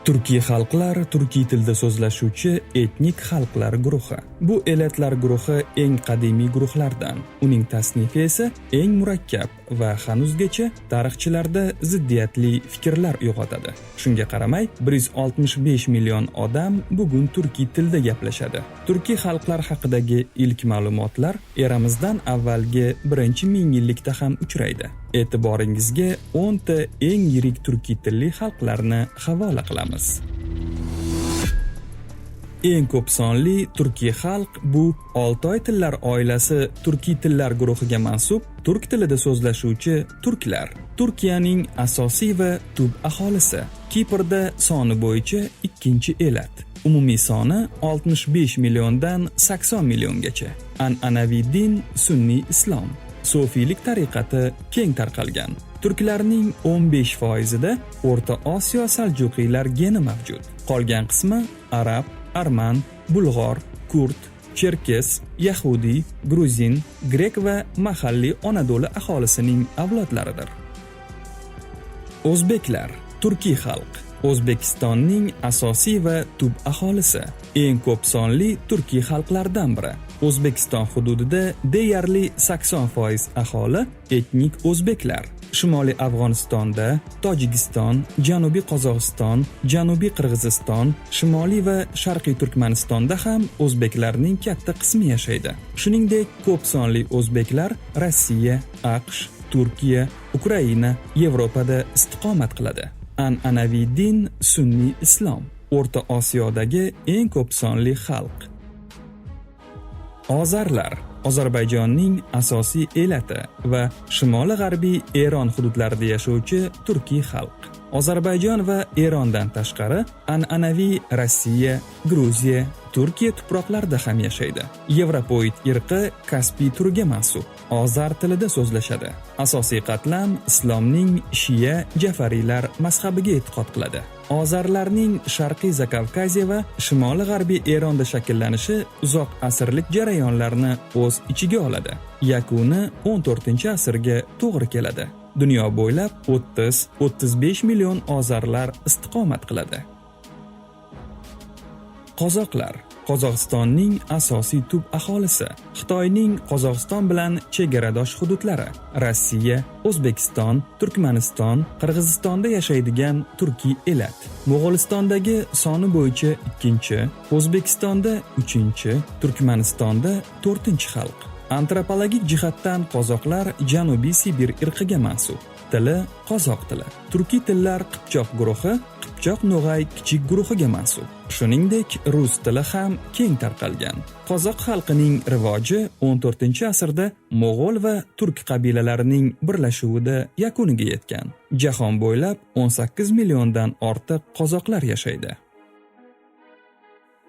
Turkiy xalqlar turkiy tilda so'zlashuvchi etnik xalqlar guruhi. Bu elatlar guruhi eng qadimiy guruhlardan. Uning tasnifi esa eng murakkab va hanuzgacha tarixchilarda ziddiyatli fikrlar uyg'otadi. Shunga qaramay, 165 million odam bugun turkiy tilda gaplashadi. Turkiy xalqlar haqidagi ilk ma'lumotlar eramizdan avvalgi 1-ming-yillikda ham uchraydi. E'tiboringizga 10 ta eng yirik turkiy tilli xalqlarni havola qilamiz. Eng ko'p sonli turkiy xalq bu Oltoy tillar oilasi turkiy tillar guruhiga mansub turk tilida so'zlashuvchi turklar. Turkiyaning asosiy va tub aholisi. Kiprda soni bo'yicha ikkinchi elat. Umumiy soni 65 milliondan 80 milliongacha. An'anaviy din sunniy islom. Sufiylik tariqati keng tarqalgan. Turklarning 15%da O'rta Osiyo saljuqiylar geni mavjud. Qolgan qismi arab, arman, bulg'or, kurd, cherkes, yahudiy, gruzin, grek va mahalliy Anadolu aholisining avlodlaridir. O'zbeklar, turkiy xalq, O'zbekistonning asosiy va tub aholisi, eng ko'p sonli turkiy xalqlardan biri. O'zbekiston hududida deyarli 80% aholi etnik o'zbeklar. Shimoliy Afg'onistonda, Tojikiston, Janubiy Qozog'iston, Janubiy Qirg'iziston, Shimoliy va Sharqiy Turkmanistonda ham o'zbeklarning katta qismi yashaydi. Shuningdek, ko'p sonli o'zbeklar Rossiya, AQSh, Turkiya, Ukraina, Yevropada istiqomat qiladi. An'anaviy din sunniy islom. O'rta Osiyodagi eng ko'p sonli xalq. Ozarlar Ozarbayjonning asosiy elati va shimoli-g'arbiy Eron hududlarida yashovchi turkiy xalq. Ozarbayjon va Erondan tashqari an'anaviy Rossiya, Gruziya, Turkiya tuproqlarida ham yashaydi. Yevropoid irqi Kaspiy turiga mansub. Ozar tilida so'zlashadi. Asosiy qatlam islomning Shiya Jafariylar mazhabiga e'tiqod qiladi. Ozarlarning Sharqiy Zakavkaziya va shimoli-g'arbiy Eronda shakllanishi uzoq asrlik jarayonlarni o'z ichiga oladi. Yakuni 14-asrga to'g'ri keladi. Dunyo bo'ylab 30-35 million ozarlar istiqomat qiladi. Qozoqlar Qozog'istonning asosiy tub aholisi. Xitoyning Qozog'iston bilan chegaradosh hududlari. Rossiya, O'zbekiston, Turkmaniston, Qirg'izistonda yashaydigan turkiy elat. Mo'g'ulistondagi soni bo'yicha 2-chi, O'zbekistonda 3-chi, Turkmanistonda 4-chi xalq. Antropologik jihatdan qozoqlar Janubiy Sibir irqiga mansub. Tili qozoq tili. Turkiy tillar Qipchoq guruhi, Qipchoq-No'g'ay kichik guruhiga mansub. Shuningdek, rus tili ham keng tarqalgan. Qozoq xalqining rivoji 14-asrda Mo'g'ul va turk qabilalarining birlashuvida yakuniga yetgan. Jahon bo'ylab 18 milliondan ortiq qozoqlar yashaydi.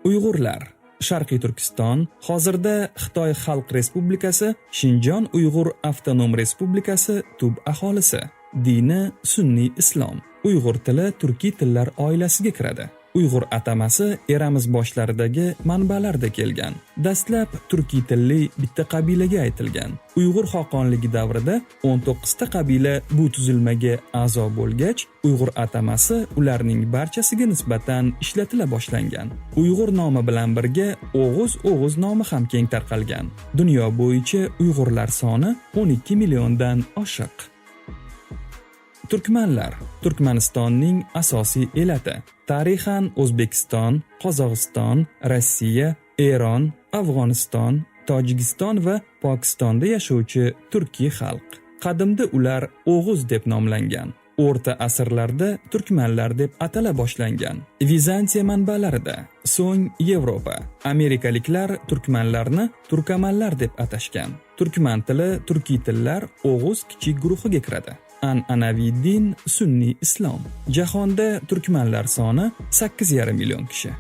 Uyg'urlar Sharqiy Turkiston, hozirda Xitoy Xalq Respublikasi, Shinjon Uyg'ur Avtonom Respublikasi tub aholisi. Dini sunniy islom. Uyg'ur tili turkiy tillar oilasiga kiradi. Uyg'ur atamasi eramiz boshlaridagi manbalarda kelgan. Dastlab turkiy tilli bitta qabilaga aytilgan. Uyg'ur xoqonligi davrida 19 ta qabila bu tuzilmaga a'zo bo'lgach, Uyg'ur atamasi ularning barchasiga nisbatan ishlatila boshlangan. Uyg'ur nomi bilan birga O'g'iz nomi ham keng tarqalgan. Dunyo bo'yicha Uyg'urlar soni 12 milliondan oshiq. Turkmanlar Turkmanistonning asosiy elati. Tarixan O'zbekiston, Qozog'iston, Rossiya, Eron, Afg'oniston, Tojikiston va Pokistonda yashovchi turkiy xalq. Qadimda ular O'g'iz deb nomlangan. O'rta asrlarda turkmanlar deb atala boshlangan. Vizantiya manbalarida, so'ng Yevropa, amerikaliklar turkmanlarni turkamanlar deb atashgan. Turkman tili turkiy tillar O'g'iz kichik guruhiga kiradi. An'anaviy din sunniy islom. Jahonda turkmanlar soni 8,5 million kishi.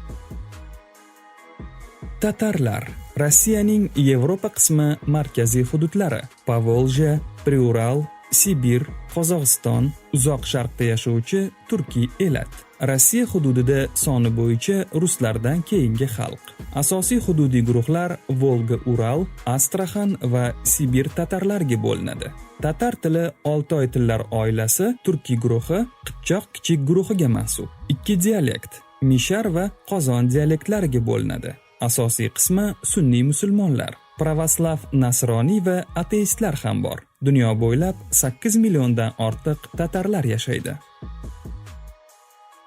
Tatarlar Rossiyaning Yevropa qismi markaziy hududlari, Povolja, Priural, Sibir, Qozog'iston, uzoq sharqda yashovchi turkiy elat. Rossiya hududida soni bo'yicha ruslardan keyingi xalq. Asosiy hududiy guruhlar Volga-Ural, Astraxan va Sibir tatarlarga bo'linadi. Tatar tili Oltoy tillar oilasi turkiy guruhi Qipchoq kichik guruhiga mansub. Ikki dialekt Mishar va Qozon dialektlariga bo'linadi. Asosiy qismi sunniy musulmonlar, pravoslav, nasroniy va ateistlar ham bor. Dunyo bo'ylab 8 milliondan ortiq tatarlar yashaydi.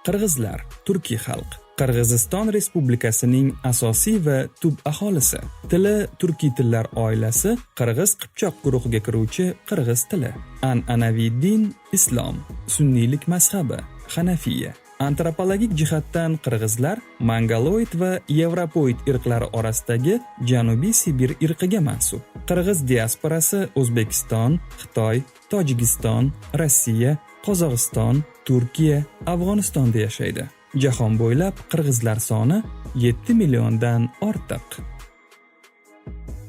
Qirg'izlar, turkiy xalq. Qirg'iziston Respublikasining asosiy va tub aholisi. Tili turkiy tillar oilasi Qirg'iz Qipchoq guruhiga kiruvchi qirg'iz tili. An'anaviy din islom, sunniylik mazhabi Hanafiya. Antropologik jihatdan qirg'izlar mongoloid va yevropoid irqlari orasidagi Janubiy Sibir irqiga mansub. Qirg'iz diasporasi O'zbekiston, Xitoy, Tojikiston, Rossiya, Qozog'iston, Turkiya, Afg'onistonda yashaydi. Jahon bo'ylab qirg'izlar soni 7 milliondan ortiq.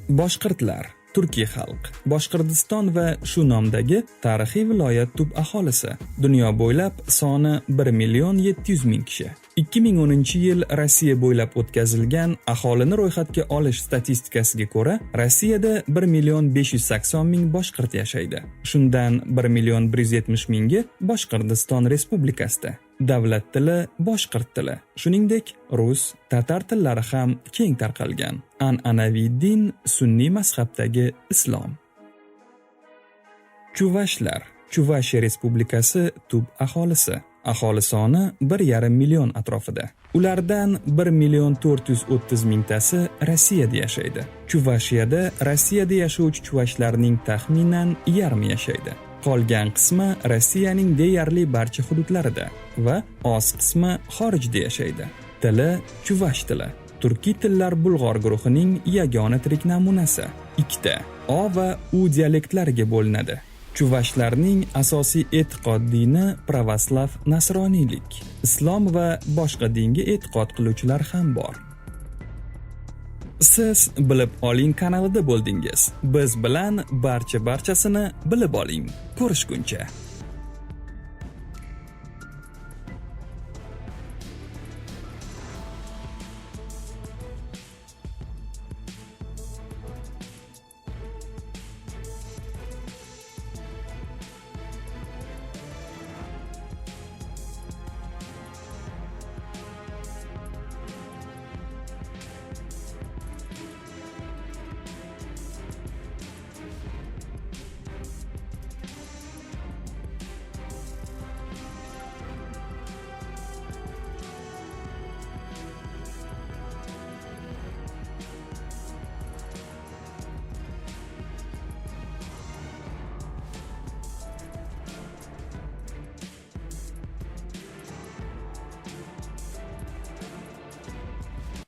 Boshqirdlar, turkiy xalq. Boshqirdiston va shu nomdagi tarixiy viloyat tub aholisi. Dunyo bo'ylab soni 1.700.000 kishi. 2010-yil Rossiya bo'ylab o'tkazilgan aholini ro'yxatga olish statistikasiga ko'ra, Rossiyada 1.580.000 boshqirt yashaydi. Shundan 1.170.000 Boshqirdiston Respublikasida. Davlat tili boshqirt tili. Shuningdek, rus, tatar tillari ham keng tarqalgan. An'anaviy din sunniy mazhabdagi islom. Chuvashlar, Chuvashiya Respublikasi tub aholisi. Aholi soni 1,5 million atrofida. Ulardan 1.430.000tasi Rossiyada yashaydi. Chuvashiyada Rossiyada yashovchi chuvashlarning taxminan yarmi yashaydi. Qolgan qismi Rossiyaning deyarli barcha hududlarida va oz qismi xorijda yashaydi. Tili chuvash tili. Turkiy tillar bulg'or guruhining yagona tirik namunasi. Ikkita O va U dialektlariga bo'linadi. Chuvashlarning asosiy e'tiqod dini pravoslav nasroniylik. Islom va boshqa dinga e'tiqod qiluvchilar ham bor. Siz Bilib oling kanalida bo'ldingiz. Biz bilan barchasini bilib oling. Ko'rishguncha.